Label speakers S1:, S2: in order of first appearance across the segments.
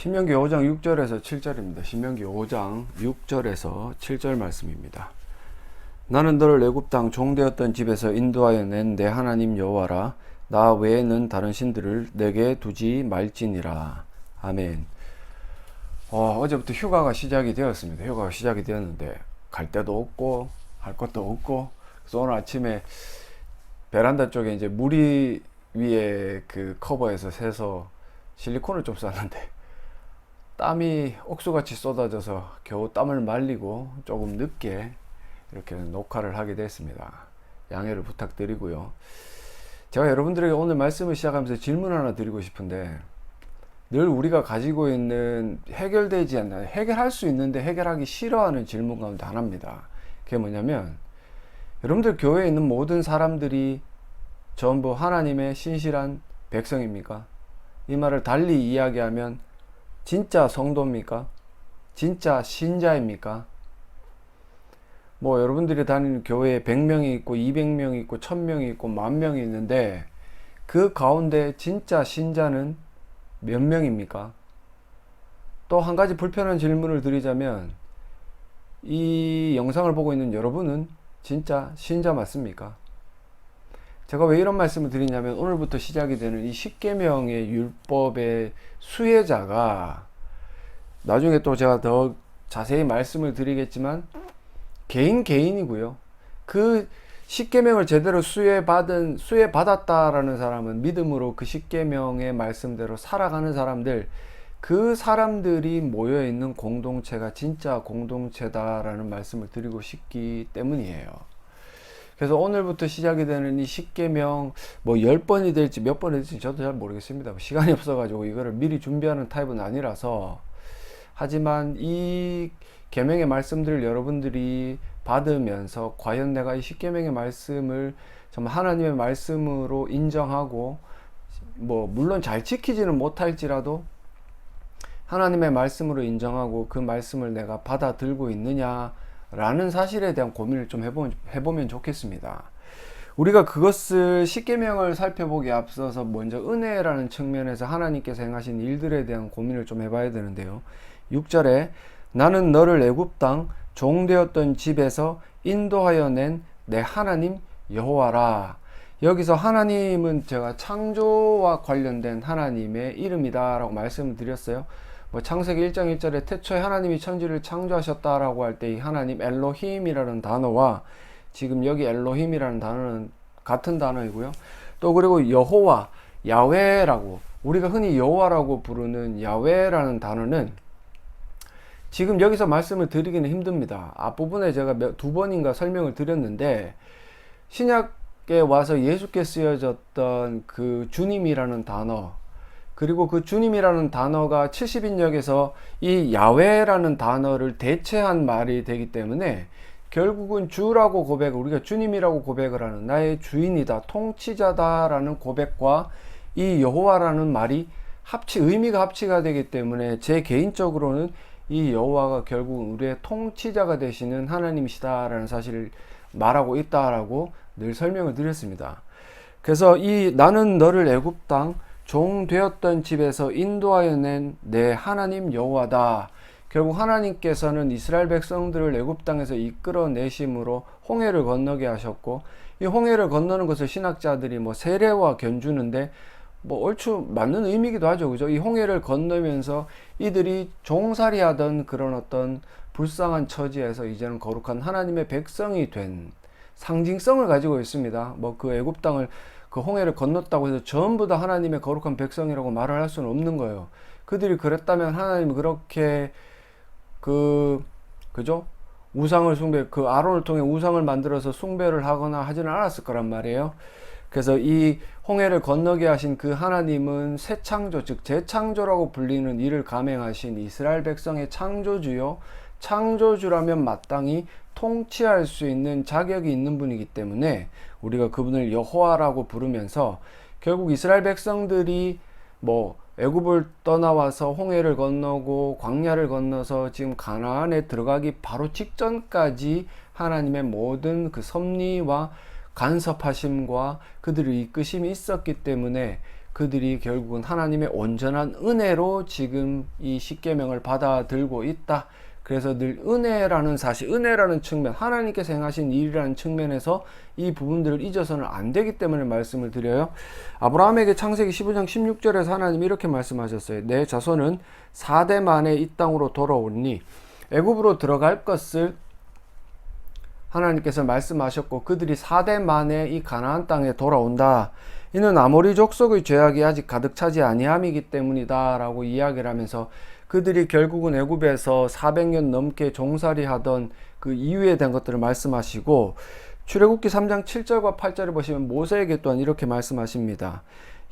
S1: 신명기 5장 6절에서 7절입니다. 신명기 5장 6절에서 7절 말씀입니다. 나는 너를 애굽 땅 종되었던 집에서 인도하여 낸 내 하나님 여호와라. 나 외에는 다른 신들을 내게 두지 말지니라. 아멘. 어제부터 휴가가 시작이 되었습니다. 휴가가 시작이 되었는데 갈 데도 없고 할 것도 없고, 그래서 오늘 아침에 베란다 쪽에 이제 무리 위에 그 커버에서 새서 실리콘을 좀 쌌는데 땀이 옥수같이 쏟아져서 겨우 땀을 말리고 조금 늦게 이렇게 녹화를 하게 됐습니다. 양해를 부탁드리고요. 제가 여러분들에게 오늘 말씀을 시작하면서 질문 하나 드리고 싶은데, 늘 우리가 가지고 있는 해결되지 않는, 해결할 수 있는데 해결하기 싫어하는 질문 가운데 하나입니다. 그게 뭐냐면, 여러분들 교회에 있는 모든 사람들이 전부 하나님의 신실한 백성입니까? 이 말을 달리 이야기하면 진짜 성도입니까? 진짜 신자입니까? 여러분들이 다니는 교회에 100명이 있고 200명이 있고 1000명이 있고 10,000명이 있는데 그 가운데 진짜 신자는 몇 명입니까? 또 한 가지 불편한 질문을 드리자면, 이 영상을 보고 있는 여러분은 진짜 신자 맞습니까? 제가 왜 이런 말씀을 드리냐면, 오늘부터 시작이 되는 이 십계명의 율법의 수혜자가, 나중에 또 제가 더 자세히 말씀을 드리겠지만 개인이고요. 그 십계명을 제대로 수혜받았다라는 사람은 믿음으로 그 십계명의 말씀대로 살아가는 사람들, 그 사람들이 모여있는 공동체가 진짜 공동체다라는 말씀을 드리고 싶기 때문이에요. 그래서 오늘부터 시작이 되는 이 십계명 10번이 될지 몇 번이 될지 저도 잘 모르겠습니다. 시간이 없어가지고 이거를 미리 준비하는 타입은 아니라서. 하지만 이 계명의 말씀들을 여러분들이 받으면서 과연 내가 이 십계명의 말씀을 정말 하나님의 말씀으로 인정하고, 물론 잘 지키지는 못할지라도 하나님의 말씀으로 인정하고 그 말씀을 내가 받아들고 있느냐라는 사실에 대한 고민을 좀 해보면 좋겠습니다. 우리가 그것을 십계명을 살펴보기에 앞서서 먼저 은혜라는 측면에서 하나님께서 행하신 일들에 대한 고민을 좀 해봐야 되는데요. 6절에 나는 너를 애굽 땅 종되었던 집에서 인도하여 낸 내 하나님 여호와라. 여기서 하나님은 제가 창조와 관련된 하나님의 이름이다 라고 말씀을 드렸어요. 창세기 1장 1절에 태초에 하나님이 천지를 창조하셨다라고 할 때 이 하나님 엘로힘이라는 단어와 지금 여기 엘로힘이라는 단어는 같은 단어이고요. 또 그리고 여호와, 야훼라고, 우리가 흔히 여호와라고 부르는 야훼라는 단어는 지금 여기서 말씀을 드리기는 힘듭니다. 앞부분에 제가 2번인가 설명을 드렸는데, 신약에 와서 예수께 쓰여졌던 그 주님이라는 단어, 그리고 그 주님이라는 단어가 70인역에서 이 야훼라는 단어를 대체한 말이 되기 때문에 결국은 주라고 우리가 주님이라고 고백을 하는, 나의 주인이다, 통치자다라는 고백과 이 여호와라는 말이 의미가 합치가 되기 때문에 제 개인적으로는 이 여호와가 결국 우리의 통치자가 되시는 하나님이시다라는 사실을 말하고 있다라고 늘 설명을 드렸습니다. 그래서 나는 너를 애굽 땅 종 되었던 집에서 인도하여 낸 내 하나님 여호와다. 결국 하나님께서는 이스라엘 백성들을 애굽 땅에서 이끌어내심으로 홍해를 건너게 하셨고, 이 홍해를 건너는 것을 신학자들이 세례와 견주는데 얼추 맞는 의미이기도 하죠. 그죠? 이 홍해를 건너면서 이들이 종살이하던 그런 어떤 불쌍한 처지에서 이제는 거룩한 하나님의 백성이 된 상징성을 가지고 있습니다. 그 애굽 땅을, 그 홍해를 건넜다고 해서 전부 다 하나님의 거룩한 백성이라고 말을 할 수는 없는 거예요. 그들이 그랬다면 하나님이 그렇게 그죠? 우상을 아론을 통해 우상을 만들어서 숭배를 하거나 하지는 않았을 거란 말이에요. 그래서 이 홍해를 건너게 하신 그 하나님은 새 창조, 즉 재창조라고 불리는 일을 감행하신 이스라엘 백성의 창조주요, 창조주라면 마땅히 통치할 수 있는 자격이 있는 분이기 때문에 우리가 그분을 여호와라고 부르면서, 결국 이스라엘 백성들이 애굽을 떠나와서 홍해를 건너고 광야를 건너서 지금 가나안에 들어가기 바로 직전까지 하나님의 모든 그 섭리와 간섭하심과 그들의 이끄심이 있었기 때문에 그들이 결국은 하나님의 온전한 은혜로 지금 이 십계명을 받아들고 있다. 그래서 늘 은혜라는 사실, 은혜라는 측면, 하나님께서 행하신 일이라는 측면에서 이 부분들을 잊어서는 안 되기 때문에 말씀을 드려요. 아브라함에게 창세기 15장 16절에서 하나님이 이렇게 말씀하셨어요. 내 자손은 4대 만에 이 땅으로 돌아오니 애굽으로 들어갈 것을 하나님께서 말씀하셨고 그들이 4대 만에 이 가나안 땅에 돌아온다. 이는 아모리 족속의 죄악이 아직 가득 차지 아니함이기 때문이다 라고 이야기를 하면서 그들이 결국은 애굽에서 400년 넘게 종살이 하던 그 이유에 대한 것들을 말씀하시고 출애굽기 3장 7절과 8절을 보시면 모세에게 또한 이렇게 말씀하십니다.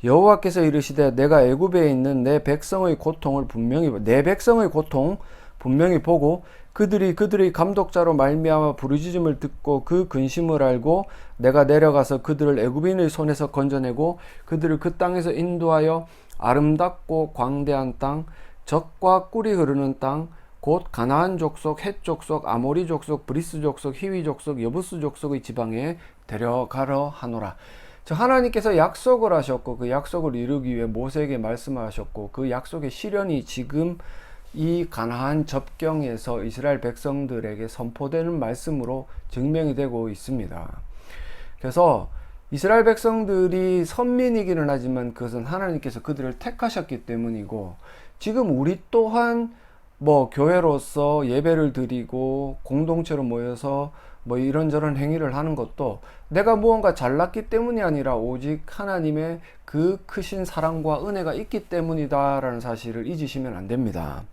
S1: 여호와께서 이르시되 내가 애굽에 있는 내 백성의 고통 분명히 보고 그들의 감독자로 말미암아 부르짖음을 듣고 그 근심을 알고 내가 내려가서 그들을 애굽인의 손에서 건져내고 그들을 그 땅에서 인도하여 아름답고 광대한 땅 젖과 꿀이 흐르는 땅 곧 가나안 족속, 헷 족속, 아모리 족속, 브리스 족속, 히위 족속, 여부스 족속의 지방에 데려가려 하노라. 하나님께서 약속을 하셨고 그 약속을 이루기 위해 모세에게 말씀하셨고 그 약속의 실현이 지금 이 가나안 접경에서 이스라엘 백성들에게 선포되는 말씀으로 증명이 되고 있습니다. 그래서 이스라엘 백성들이 선민이기는 하지만 그것은 하나님께서 그들을 택하셨기 때문이고 지금 우리 또한 교회로서 예배를 드리고 공동체로 모여서 이런저런 행위를 하는 것도 내가 무언가 잘났기 때문이 아니라 오직 하나님의 그 크신 사랑과 은혜가 있기 때문이다라는 사실을 잊으시면 안 됩니다.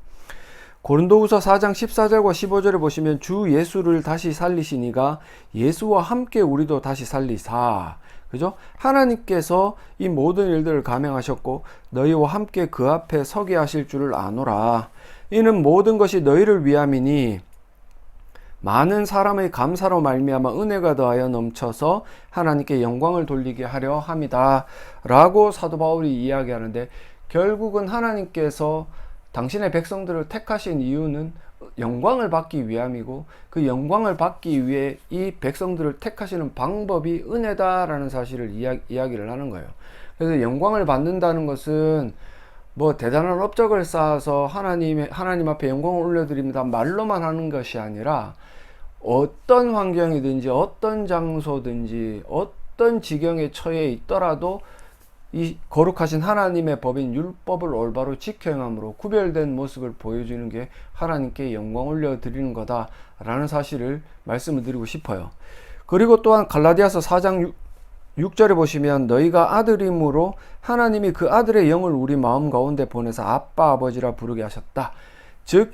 S1: 고린도후서 4장 14절과 15절에 보시면 주 예수를 다시 살리시니가 예수와 함께 우리도 다시 살리사. 그죠? 하나님께서 이 모든 일들을 감행하셨고 너희와 함께 그 앞에 서게 하실 줄을 아노라. 이는 모든 것이 너희를 위함이니 많은 사람의 감사로 말미암아 은혜가 더하여 넘쳐서 하나님께 영광을 돌리게 하려 함이다 라고 사도 바울이 이야기하는데 결국은 하나님께서 당신의 백성들을 택하신 이유는 영광을 받기 위함이고 그 영광을 받기 위해 이 백성들을 택하시는 방법이 은혜다라는 사실을 이야기를 하는 거예요. 그래서 영광을 받는다는 것은 대단한 업적을 쌓아서 하나님 앞에 영광을 올려드립니다 말로만 하는 것이 아니라 어떤 환경이든지 어떤 장소든지 어떤 지경에 처해 있더라도 이 거룩하신 하나님의 법인 율법을 올바로 지켜 행함으로 구별된 모습을 보여주는 게 하나님께 영광 올려드리는 거다라는 사실을 말씀을 드리고 싶어요. 그리고 또한 갈라디아서 4장 6절에 보시면 너희가 아들임으로 하나님이 그 아들의 영을 우리 마음 가운데 보내서 아빠 아버지라 부르게 하셨다. 즉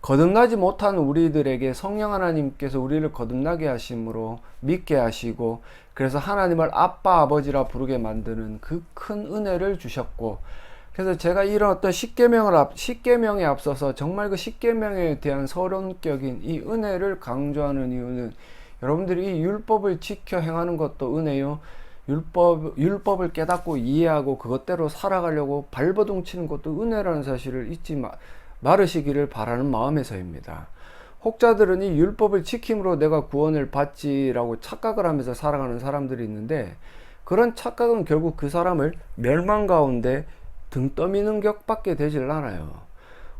S1: 거듭나지 못한 우리들에게 성령 하나님께서 우리를 거듭나게 하심으로 믿게 하시고 그래서 하나님을 아빠 아버지라 부르게 만드는 그 큰 은혜를 주셨고 그래서 제가 이런 어떤 십계명에 앞서서 정말 그 십계명에 대한 서론격인 이 은혜를 강조하는 이유는 여러분들이 이 율법을 지켜 행하는 것도 은혜요. 율법을 깨닫고 이해하고 그것대로 살아가려고 발버둥 치는 것도 은혜라는 사실을 잊지 말으시기를 바라는 마음에서입니다. 혹자들은 이 율법을 지킴으로 내가 구원을 받지라고 착각을 하면서 살아가는 사람들이 있는데 그런 착각은 결국 그 사람을 멸망 가운데 등 떠미는 격밖에 되질 않아요.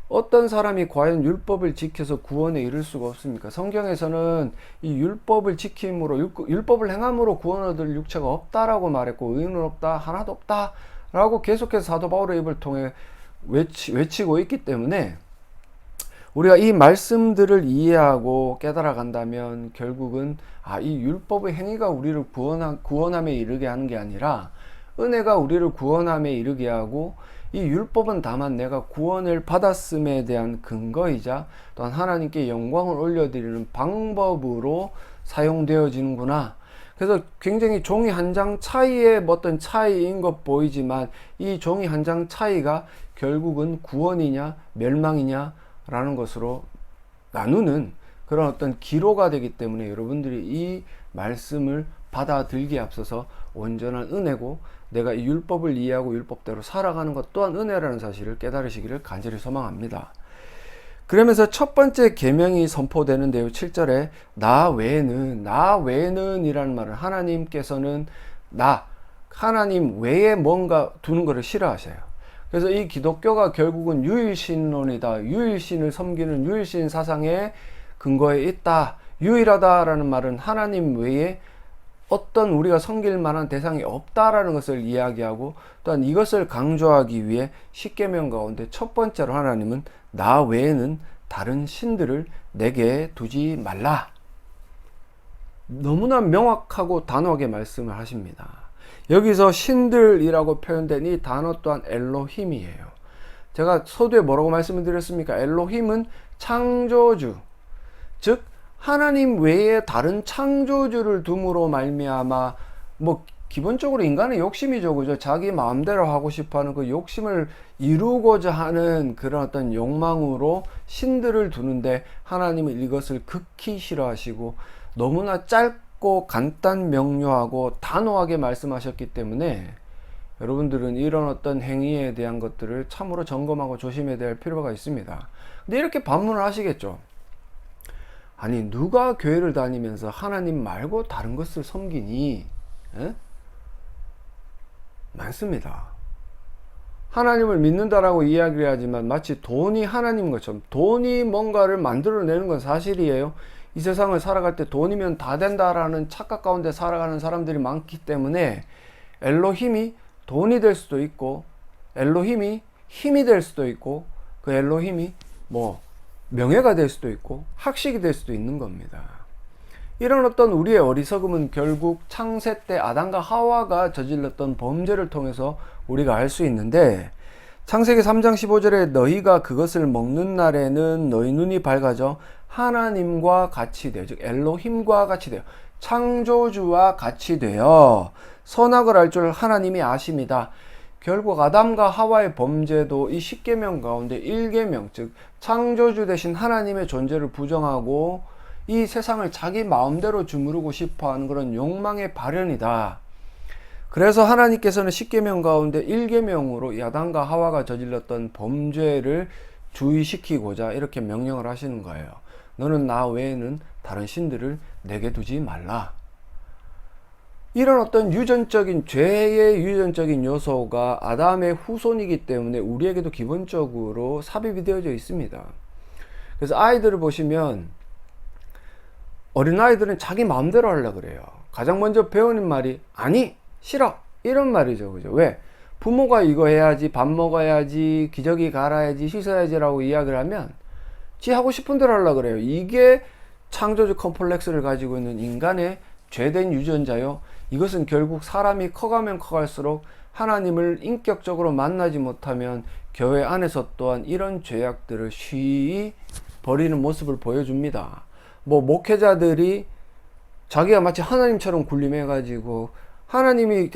S1: 어떤 사람이 과연 율법을 지켜서 구원에 이를 수가 없습니까? 성경에서는 이 율법을 지킴으로 율법을 행함으로 구원 얻을 육체가 없다라고 말했고 의인은 없다 하나도 없다 라고 계속해서 사도 바울의 입을 통해 외치고 있기 때문에 우리가 이 말씀들을 이해하고 깨달아 간다면 결국은 이 율법의 행위가 우리를 구원함에 이르게 하는 게 아니라 은혜가 우리를 구원함에 이르게 하고 이 율법은 다만 내가 구원을 받았음에 대한 근거이자 또한 하나님께 영광을 올려드리는 방법으로 사용되어지는구나. 그래서 굉장히 종이 한 장 차이의 어떤 차이인 것 보이지만 이 종이 한 장 차이가 결국은 구원이냐 멸망이냐 라는 것으로 나누는 그런 어떤 기로가 되기 때문에 여러분들이 이 말씀을 받아들기에 앞서서 온전한 은혜고 내가 이 율법을 이해하고 율법대로 살아가는 것 또한 은혜라는 사실을 깨달으시기를 간절히 소망합니다. 그러면서 첫 번째 계명이 선포되는데요. 7절에 나 외에는 이라는 말을 하나님께서는 하나님 외에 뭔가 두는 것을 싫어하셔요. 그래서 이 기독교가 결국은 유일신론이다. 유일신을 섬기는 유일신 사상의 근거에 있다. 유일하다라는 말은 하나님 외에 어떤 우리가 섬길 만한 대상이 없다라는 것을 이야기하고, 또한 이것을 강조하기 위해 십계명 가운데 첫 번째로 하나님은 나 외에는 다른 신들을 내게 두지 말라. 너무나 명확하고 단호하게 말씀을 하십니다. 여기서 신들이라고 표현된 이 단어 또한 엘로힘이에요. 제가 서두에 뭐라고 말씀을 드렸습니까? 엘로힘은 창조주, 즉 하나님 외에 다른 창조주를 둠으로 말미암아, 뭐 기본적으로 인간의 욕심이죠, 그죠? 자기 마음대로 하고 싶어하는 그 욕심을 이루고자 하는 그런 어떤 욕망으로 신들을 두는데, 하나님은 이것을 극히 싫어하시고 너무나 짧고 간단 명료하고 단호하게 말씀하셨기 때문에 여러분들은 이런 어떤 행위에 대한 것들을 참으로 점검하고 조심해야 될 필요가 있습니다. 근데 이렇게 반문을 하시겠죠. 아니, 누가 교회를 다니면서 하나님 말고 다른 것을 섬기니? 에? 많습니다. 하나님을 믿는다라고 이야기를 하지만 마치 돈이 하나님인 것처럼, 돈이 뭔가를 만들어내는 건 사실이에요. 이 세상을 살아갈 때 돈이면 다 된다라는 착각 가운데 살아가는 사람들이 많기 때문에 엘로힘이 돈이 될 수도 있고, 엘로힘이 힘이 될 수도 있고, 그 엘로힘이 뭐 명예가 될 수도 있고 학식이 될 수도 있는 겁니다. 이런 어떤 우리의 어리석음은 결국 창세 때 아담과 하와가 저질렀던 범죄를 통해서 우리가 알 수 있는데, 창세기 3장 15절에 너희가 그것을 먹는 날에는 너희 눈이 밝아져 하나님과 같이 되어, 즉 엘로힘과 같이 되어, 창조주와 같이 되어 선악을 알 줄 하나님이 아십니다. 결국 아담과 하와의 범죄도 이 십계명 가운데 1계명, 즉 창조주 대신 하나님의 존재를 부정하고 이 세상을 자기 마음대로 주무르고 싶어하는 그런 욕망의 발현이다. 그래서 하나님께서는 십계명 가운데 1계명으로 아담과 하와가 저질렀던 범죄를 주의시키고자 이렇게 명령을 하시는 거예요. 너는 나 외에는 다른 신들을 내게 두지 말라. 이런 어떤 유전적인, 죄의 유전적인 요소가 아담의 후손이기 때문에 우리에게도 기본적으로 삽입이 되어져 있습니다. 그래서 아이들을 보시면, 어린아이들은 자기 마음대로 하려고 그래요. 가장 먼저 배우는 말이 아니, 싫어, 이런 말이죠, 그죠? 왜? 부모가 이거 해야지, 밥 먹어야지, 기저귀 갈아야지, 씻어야지 라고 이야기를 하면 지 하고 싶은 대로 하려고 그래요. 이게 창조주 컴플렉스를 가지고 있는 인간의 죄된 유전자요. 이것은 결국 사람이 커가면 커갈수록 하나님을 인격적으로 만나지 못하면 교회 안에서 또한 이런 죄악들을 쉬이 버리는 모습을 보여줍니다. 뭐 목회자들이 자기가 마치 하나님처럼 군림해가지고 하나님의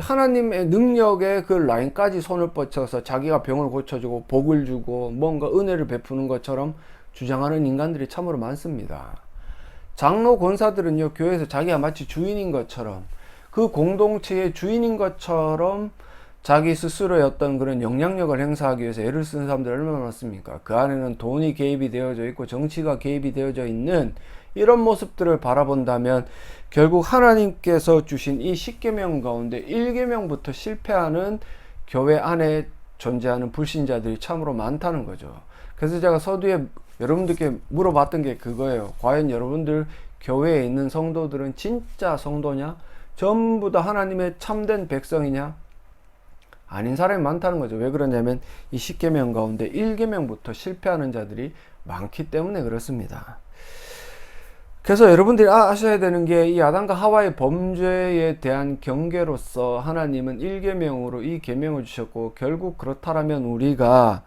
S1: 능력의 그 라인까지 손을 뻗쳐서 자기가 병을 고쳐주고 복을 주고 뭔가 은혜를 베푸는 것처럼 주장하는 인간들이 참으로 많습니다. 장로 권사들은요, 교회에서 자기가 마치 주인인 것처럼, 그 공동체의 주인인 것처럼 자기 스스로의 어떤 그런 영향력을 행사하기 위해서 애를 쓰는 사람들이 얼마나 많습니까? 그 안에는 돈이 개입이 되어져 있고 정치가 개입이 되어져 있는 이런 모습들을 바라본다면 결국 하나님께서 주신 이 십계명 가운데 1계명부터 실패하는 교회 안에 존재하는 불신자들이 참으로 많다는 거죠. 그래서 제가 서두에 여러분들께 물어봤던 게 그거예요. 과연 여러분들 교회에 있는 성도들은 진짜 성도냐? 전부 다 하나님의 참된 백성이냐? 아닌 사람이 많다는 거죠. 왜 그러냐면 이 십계명 가운데 1계명부터 실패하는 자들이 많기 때문에 그렇습니다. 그래서 여러분들이 아셔야 되는 게, 이 아담과 하와의 범죄에 대한 경계로서 하나님은 1계명으로 이 계명을 주셨고, 결국 그렇다라면 우리가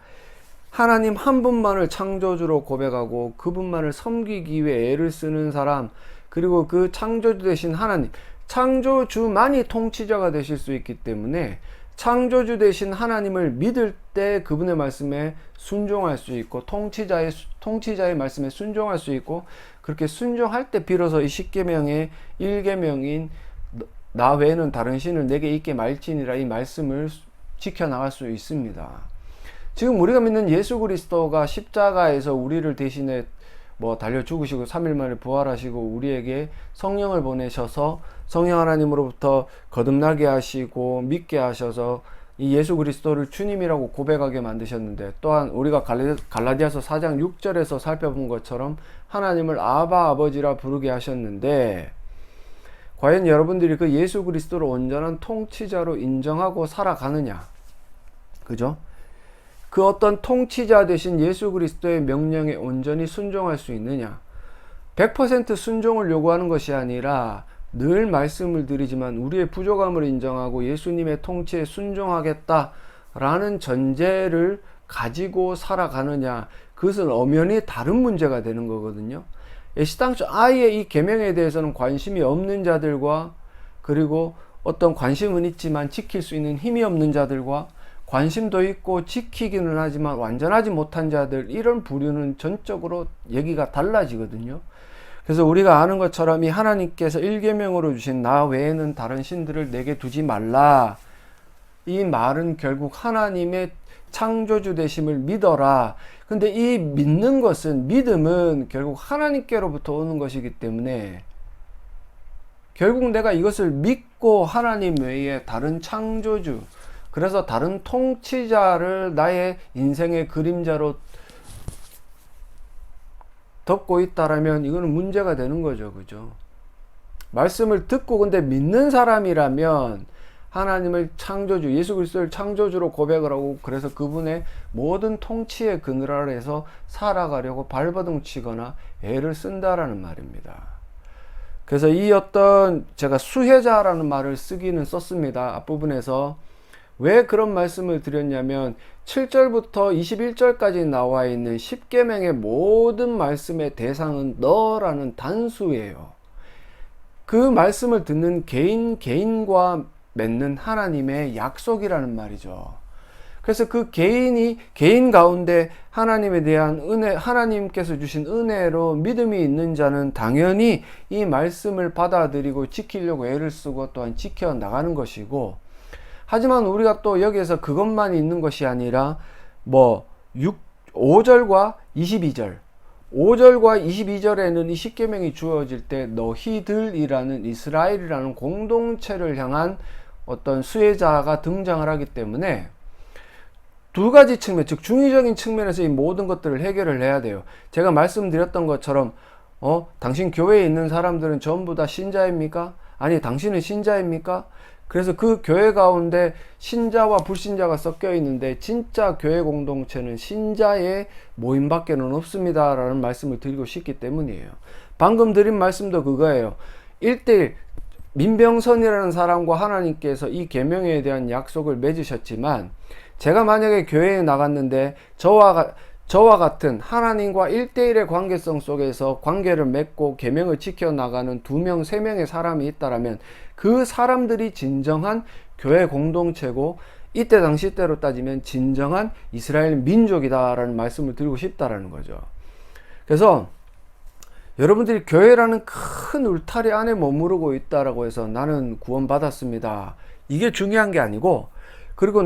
S1: 하나님 한 분만을 창조주로 고백하고 그분만을 섬기기 위해 애를 쓰는 사람, 그리고 그 창조주 되신 하나님, 창조주만이 통치자가 되실 수 있기 때문에 창조주 되신 하나님을 믿을 때 그분의 말씀에 순종할 수 있고, 통치자의 말씀에 순종할 수 있고, 그렇게 순종할 때 비로소 이 십계명의 1계명인 나 외에는 다른 신을 내게 있게 말지니라, 이 말씀을 지켜나갈 수 있습니다. 지금 우리가 믿는 예수 그리스도가 십자가에서 우리를 대신에 달려 죽으시고 3일 만에 부활하시고 우리에게 성령을 보내셔서 성령 하나님으로부터 거듭나게 하시고 믿게 하셔서 이 예수 그리스도를 주님이라고 고백하게 만드셨는데, 또한 우리가 갈라디아서 4장 6절에서 살펴본 것처럼 하나님을 아바 아버지라 부르게 하셨는데, 과연 여러분들이 그 예수 그리스도를 온전한 통치자로 인정하고 살아가느냐? 그죠? 그 어떤 통치자 되신 예수 그리스도의 명령에 온전히 순종할 수 있느냐? 100% 순종을 요구하는 것이 아니라 늘 말씀을 드리지만 우리의 부족함을 인정하고 예수님의 통치에 순종하겠다라는 전제를 가지고 살아가느냐, 그것은 엄연히 다른 문제가 되는 거거든요. 시당초 아예 이 계명에 대해서는 관심이 없는 자들과, 그리고 어떤 관심은 있지만 지킬 수 있는 힘이 없는 자들과, 관심도 있고 지키기는 하지만 완전하지 못한 자들, 이런 부류는 전적으로 얘기가 달라지거든요. 그래서 우리가 아는 것처럼 이 하나님께서 1계명으로 주신 나 외에는 다른 신들을 내게 두지 말라, 이 말은 결국 하나님의 창조주 되심을 믿어라. 근데 이 믿는 것은, 믿음은 결국 하나님께로부터 오는 것이기 때문에 결국 내가 이것을 믿고 하나님 외에 다른 창조주, 그래서 다른 통치자를 나의 인생의 그림자로 덮고 있다라면 이거는 문제가 되는 거죠. 그죠? 말씀을 듣고 근데 믿는 사람이라면 하나님을 창조주, 예수 그리스도를 창조주로 고백을 하고, 그래서 그분의 모든 통치의 그늘 아래에서 살아가려고 발버둥 치거나 애를 쓴다라는 말입니다. 그래서 이 어떤, 제가 수혜자라는 말을 쓰기는 썼습니다. 앞부분에서. 왜 그런 말씀을 드렸냐면 7절부터 21절까지 나와 있는 10계명의 모든 말씀의 대상은 너라는 단수예요. 그 말씀을 듣는 개인과 맺는 하나님의 약속이라는 말이죠. 그래서 그 개인 가운데 하나님에 대한 은혜, 하나님께서 주신 은혜로 믿음이 있는 자는 당연히 이 말씀을 받아들이고 지키려고 애를 쓰고 또한 지켜나가는 것이고, 하지만 우리가 또 여기에서 그것만 있는 것이 아니라 5절과 22절, 5절과 22절에는 이 십계명이 주어질 때 너희들이라는 이스라엘이라는 공동체를 향한 어떤 수혜자가 등장을 하기 때문에 두 가지 측면, 즉 중의적인 측면에서 이 모든 것들을 해결을 해야 돼요. 제가 말씀드렸던 것처럼 당신 교회에 있는 사람들은 전부 다 신자입니까? 아니, 당신은 신자입니까? 그래서 그 교회 가운데 신자와 불신자가 섞여 있는데 진짜 교회 공동체는 신자의 모임밖에는 없습니다 라는 말씀을 드리고 싶기 때문이에요. 방금 드린 말씀도 그거예요. 1대1 민병선이라는 사람과 하나님께서 이 계명에 대한 약속을 맺으셨지만, 제가 만약에 교회에 나갔는데 저와 같은 하나님과 1대1의 관계성 속에서 관계를 맺고 계명을 지켜나가는 2명, 3명의 사람이 있다라면 그 사람들이 진정한 교회 공동체고, 이때 당시 때로 따지면 진정한 이스라엘 민족이다라는 말씀을 드리고 싶다라는 거죠. 그래서 여러분들이 교회라는 큰 울타리 안에 머무르고 있다라고 해서 나는 구원받았습니다, 이게 중요한 게 아니고, 그리고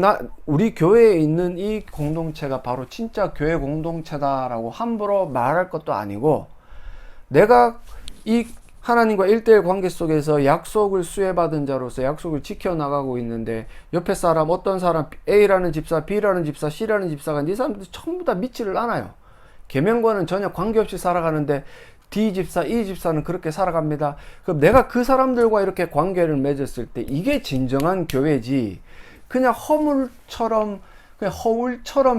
S1: 우리 교회에 있는 이 공동체가 바로 진짜 교회 공동체다라고 함부로 말할 것도 아니고, 내가 이 하나님과 1대1 관계 속에서 약속을 수혜받은 자로서 약속을 지켜나가고 있는데, 옆에 사람, 어떤 사람, A라는 집사, B라는 집사, C라는 집사가 이 사람들 전부 다 믿지를 않아요. 계명과는 전혀 관계없이 살아가는데 D 집사, E 집사는 그렇게 살아갑니다. 그럼 내가 그 사람들과 이렇게 관계를 맺었을 때 이게 진정한 교회지, 그냥 허울처럼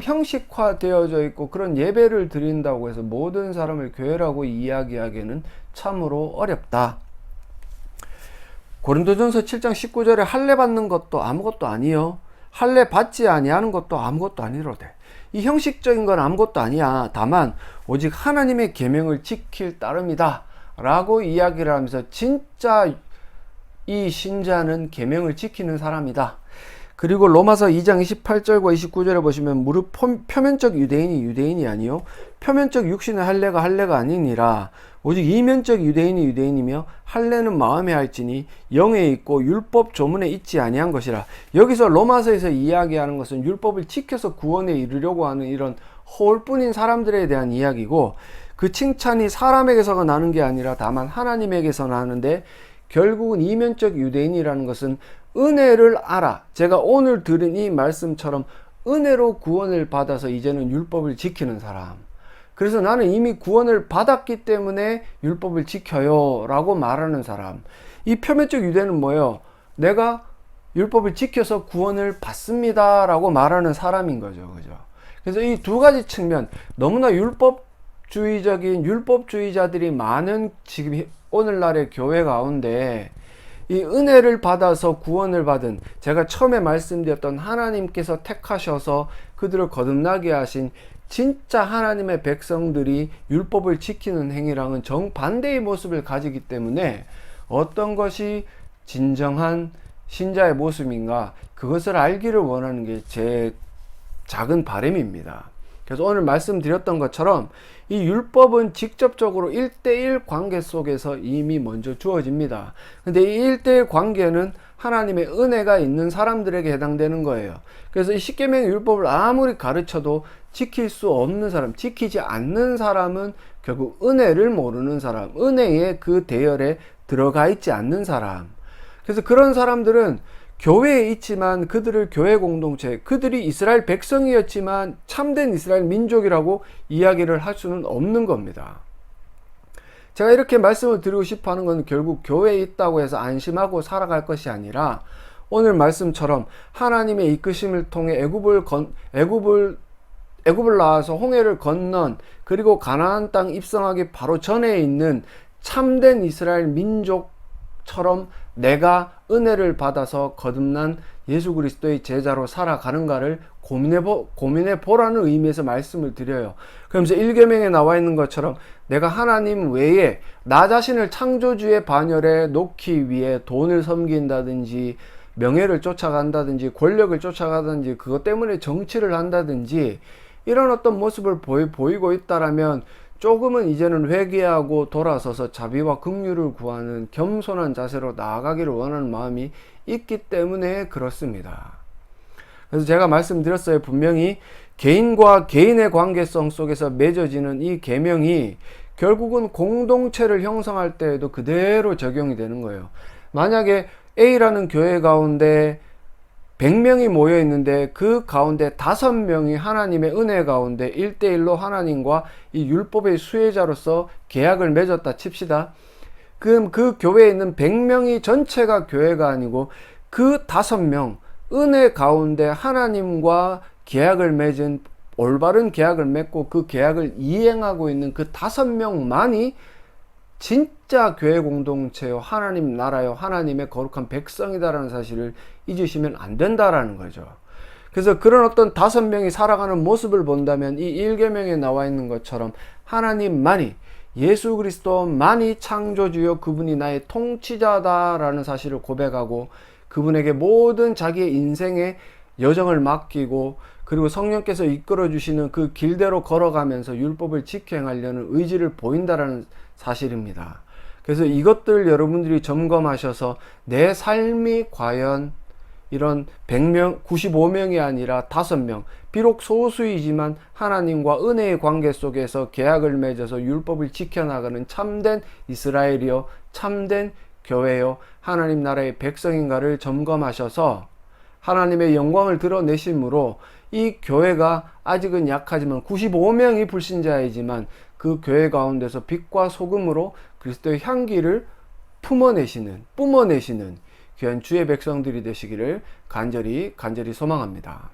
S1: 형식화되어져 있고 그런 예배를 드린다고 해서 모든 사람을 교회라고 이야기하기에는 참으로 어렵다. 고린도전서 7장 19절에 할례 받는 것도 아무것도 아니요, 할례 받지 아니하는 것도 아무것도 아니로되. 이 형식적인 건 아무것도 아니야. 다만 오직 하나님의 계명을 지킬 따름이다 라고 이야기를 하면서 진짜 이 신자는 계명을 지키는 사람이다. 그리고 로마서 2장 28절과 29절에 보시면 무릇 표면적 유대인이 유대인이 아니요 표면적 육신의 할례가 할례가 아니니라. 오직 이면적 유대인이 유대인이며 할례는 마음에 할지니 영에 있고 율법 조문에 있지 아니한 것이라. 여기서 로마서에서 이야기하는 것은 율법을 지켜서 구원에 이르려고 하는 이런 허울뿐인 사람들에 대한 이야기고, 그 칭찬이 사람에게서 나는 게 아니라 다만 하나님에게서 나는데, 결국은 이면적 유대인이라는 것은 은혜를 알아. 제가 오늘 들은 이 말씀처럼 은혜로 구원을 받아서 이제는 율법을 지키는 사람. 그래서 나는 이미 구원을 받았기 때문에 율법을 지켜요 라고 말하는 사람. 이 표면적 유대는 뭐예요? 내가 율법을 지켜서 구원을 받습니다 라고 말하는 사람인 거죠. 그죠? 그래서 이 두 가지 측면, 너무나 율법주의자들이 많은 지금 오늘날의 교회 가운데 이 은혜를 받아서 구원을 받은, 제가 처음에 말씀드렸던 하나님께서 택하셔서 그들을 거듭나게 하신 진짜 하나님의 백성들이 율법을 지키는 행위랑은 정반대의 모습을 가지기 때문에 어떤 것이 진정한 신자의 모습인가, 그것을 알기를 원하는 게 제 작은 바람입니다. 그래서 오늘 말씀드렸던 것처럼 이 율법은 직접적으로 1대1 관계 속에서 이미 먼저 주어집니다. 근데 이 1대1 관계는 하나님의 은혜가 있는 사람들에게 해당되는 거예요. 그래서 이 십계명의 율법을 아무리 가르쳐도 지킬 수 없는 사람, 지키지 않는 사람은 결국 은혜를 모르는 사람, 은혜의 그 대열에 들어가 있지 않는 사람. 그래서 그런 사람들은 교회에 있지만 그들을 교회 공동체, 그들이 이스라엘 백성이었지만 참된 이스라엘 민족이라고 이야기를 할 수는 없는 겁니다. 제가 이렇게 말씀을 드리고 싶어 하는 건 결국 교회에 있다고 해서 안심하고 살아갈 것이 아니라 오늘 말씀처럼 하나님의 이끄심을 통해 애굽을 나와서 홍해를 건넌, 그리고 가나안 땅 입성하기 바로 전에 있는 참된 이스라엘 민족처럼 내가 은혜를 받아서 거듭난 예수 그리스도의 제자로 살아가는가를 고민해 보라는 의미에서 말씀을 드려요. 그러면서 1계명에 나와 있는 것처럼 내가 하나님 외에 나 자신을 창조주의 반열에 놓기 위해 돈을 섬긴다든지 명예를 쫓아간다든지 권력을 쫓아가든지 그것 때문에 정치를 한다든지 이런 어떤 모습을 보이고 있다라면 조금은 이제는 회개하고 돌아서서 자비와 긍휼을 구하는 겸손한 자세로 나아가기를 원하는 마음이 있기 때문에 그렇습니다. 그래서 제가 말씀드렸어요. 분명히 개인과 개인의 관계성 속에서 맺어지는 이 계명이 결국은 공동체를 형성할 때에도 그대로 적용이 되는 거예요. 만약에 A라는 교회 가운데 100명이 모여 있는데 그 가운데 5명이 하나님의 은혜 가운데 1대1로 하나님과 이 율법의 수혜자로서 계약을 맺었다 칩시다. 그럼 그 교회에 있는 100명이 전체가 교회가 아니고 그 5명, 은혜 가운데 하나님과 계약을 맺은, 올바른 계약을 맺고 그 계약을 이행하고 있는 그 5명만이 진짜 교회 공동체요, 하나님 나라요, 하나님의 거룩한 백성이다라는 사실을 잊으시면 안 된다라는 거죠. 그래서 그런 어떤 5명이 살아가는 모습을 본다면 이 1계명에 나와 있는 것처럼 하나님만이, 예수 그리스도만이 창조주요, 그분이 나의 통치자다라는 사실을 고백하고 그분에게 모든 자기의 인생의 여정을 맡기고 그리고 성령께서 이끌어 주시는 그 길대로 걸어가면서 율법을 지켜 행하려는 의지를 보인다라는 사실입니다. 그래서 이것들 여러분들이 점검하셔서 내 삶이 과연 이런 100명, 95명이 아니라 5명, 비록 소수이지만 하나님과 은혜의 관계 속에서 계약을 맺어서 율법을 지켜나가는 참된 이스라엘이요, 참된 교회요, 하나님 나라의 백성인가를 점검하셔서 하나님의 영광을 드러내심으로 이 교회가 아직은 약하지만 95명이 불신자이지만 그 교회 가운데서 빛과 소금으로 그리스도의 향기를 뿜어내시는 귀한 주의 백성들이 되시기를 간절히 소망합니다.